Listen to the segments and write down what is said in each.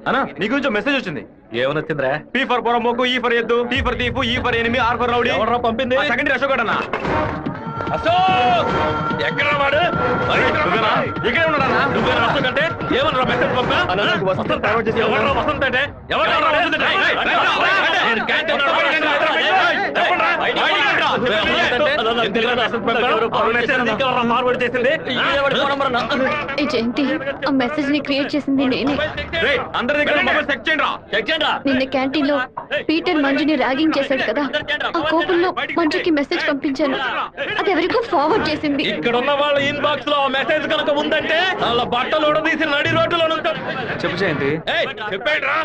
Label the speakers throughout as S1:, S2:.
S1: అన్నా నీ గురించి మెసేజ్ వచ్చింది.
S2: ఏమని వచ్చిందిరా?
S1: పీ ఫర్ పొరమోకు, ఈ ఫర్ ఎద్దు, టీ ఫర్ తీపు, E for enemy, R for rowdy.
S2: ఎవరు పంపింది?
S1: సెకండరీ అశోక్ అన్న.
S2: అశోక్ ఎక్కడ వాడు?
S1: ఇక్కడే ఉన్నాడన్నా.
S2: నువ్వేనా అశోక్ అంటే? ఏమన్నా మెసేజ్ పంపా? ఎవరు వసంత్ అంటే? ఎవరు ఫార్వర్డ్ చేసింది?
S3: జయంతి ఆ మెసేజ్ ని క్రియేట్ చేసింది నేనే.
S1: అందరి దగ్గర మొబైల్ చెక్ చేయండి.
S3: నిన్న క్యాంటీన్ లో పీటర్ మంజుని ర్యాగింగ్ చేశాడు కదా, ఆ కోపంలో మంజుకి మెసేజ్ పంపించాను. అది ఎవరికో ఫార్వర్డ్ చేసింది.
S2: ఇక్కడ ఉన్న వాళ్ళ ఇన్బాక్స్ లో మెసేజ్ కనుక ఉందంటే వాళ్ళ బట్టలు ఉడదీసి నడి రోడ్డులో ఉంటారు.
S1: చెప్పు జయంతి.
S2: చెప్పేట్రా?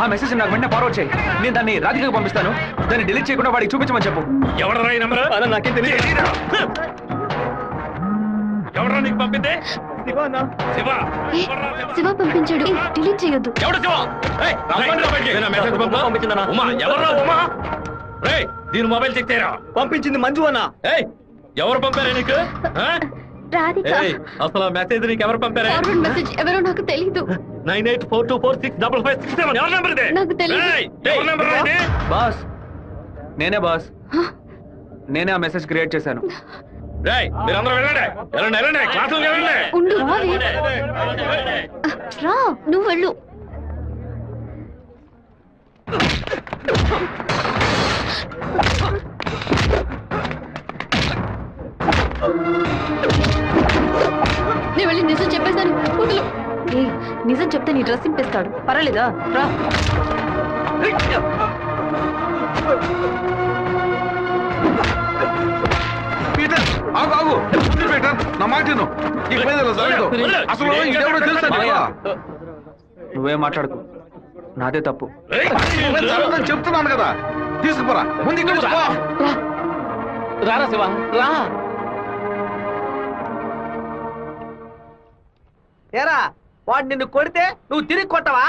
S1: ఆ మెసేజ్ నాకు వెంటనే ఫార్వర్డ్ చేయి. నేను దాన్ని రాధికకు పంపిస్తాను. దాన్ని డిలీట్ చేయకుండా వాడికి చూపించమని చెప్పు.
S2: ఎవడరా ఈ నెంబర్? నాకేం తెలియదు. ఎవడరా నీకు పంపింది?
S3: శివ పంపించాడు. డిలీట్ చేయొద్దు.
S2: ఎవడు శివ? పంపించిందన్నా ఉమా. ఎవర్రా ఉమా? దీని మొబైల్ చెక్ చేయరా.
S1: పంపించింది మంజు అన్న.
S2: ఎవరు పంపారా నీకు?
S3: రాధిక.
S2: అసలు మెసేజ్ నీకు ఎవరు పంపారా?
S3: ఫార్వర్డ్ మెసేజ్ ఎవరో నాకు తెలీదు.
S2: 9842465567 ఎవరి నెంబర్ ఇది?
S3: నాకు తెలీదు.
S2: ఎవరి నెంబర్ ఇది?
S1: బాస్ నేనే బాస్. నేనే ఆ మెసేజ్ క్రియేట్ చేశాను.
S2: మీరందరూ వెళ్ళండి. క్లాసులు వెళ్ళండి.
S3: ఉండు రా, నువ్వు వెళ్ళు. నేను వెళ్ళి నిజం చెప్పేశాను. వదులు. నిజం చెప్తే నీ డ్రెస్ ఇంపేస్తాడు. పర్వాలేదా? రా.
S4: ఆగు పీటర్, నా మాట అసలు
S1: నువ్వేం మాట్లాడుకో, నాదే తప్పు.
S4: చెప్తున్నాను కదా, తీసుకుపోరా ముందు.
S2: రారా శివ రా.
S5: ఏరా వాడు నిన్ను కొడితే నువ్వు తిరిగి కొట్టవా?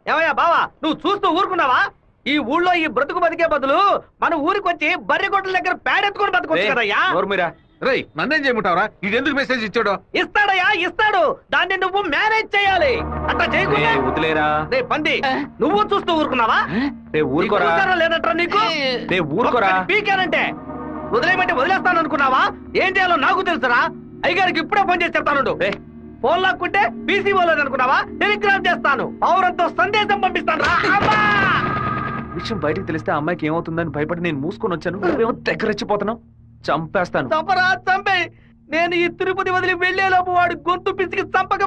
S5: ఏమయ్యా బావా, నువ్వు చూస్తూ ఊరుకున్నావా? ఈ ఊళ్ళో ఈ బ్రతుకు బతికే బదులు మన ఊరికి వచ్చి బర్రె గొడ్ల దగ్గర పేడెత్తుకొని బతకొచ్చు కదయ్యా.
S4: రేయ్ నన్నేం చేయమంటావరా? ఇది ఎందుకు మెసేజ్ ఇచ్చాడు?
S5: ఇస్తాడయ్యా ఇస్తాడు. దాన్ని నువ్వు మేనేజ్ చేయాలి. అట్లా చేయకుండా
S1: వదిలేరా.
S5: రే పంది, నువ్వు చూస్తూ ఊరుకున్నావా? లేదంటారా నీకు? పీకానంటే వదిలేమంటే వదిలేస్తాను అనుకున్నావా? ఏం చేయాలో నాకు తెలుసురా. అయ్యగారికి ఇప్పుడే ఫోన్ చేసి చెప్తాను. ఫోన్ లాక్కుంటే పీసీ పోలేదు అనుకున్నావా? టెలిగ్రామ్ చేస్తాను. పౌరంతో సందేశం పంపిస్తాను రా.
S1: విషయం బయటకు తెలిస్తే అమ్మాయికి ఏమవుతుందని భయపడి నేను మూసుకొని వచ్చాను. నువ్వేమో దగ్గరెచ్చిపోతున్నావు. చంపేస్తాను.
S5: చంపరా చంపే. నేను ఈ తిరుపతి వదిలి వెళ్లేలోపు వాడు గొంతు పిసికి చంపక